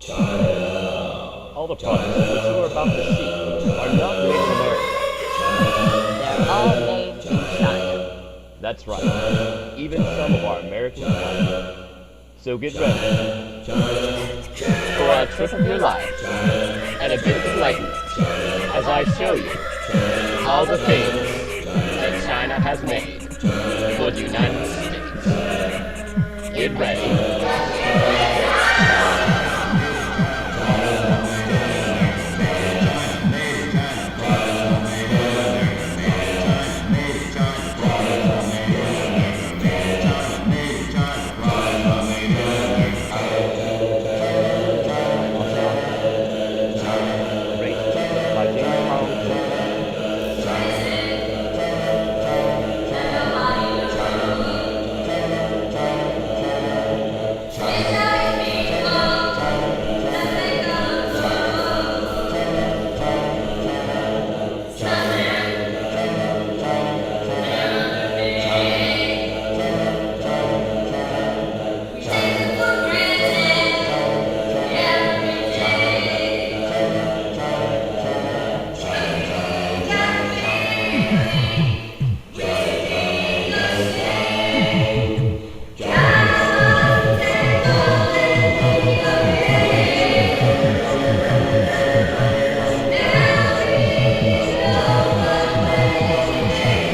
All the products which you are about to see are not made in America. They're all made in China. That's right. Even some of our American products. So get ready for a trip of your life and a bit of enlightenment as I show you all the things that China has made for the United States. Get ready.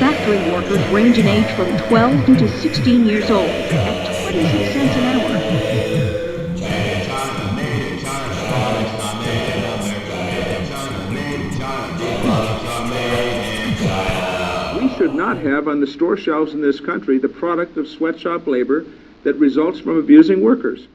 Factory workers range in age from 12 to 16 years old at 26 cents an hour. We should not have on the store shelves in this country the product of sweatshop labor that results from abusing workers.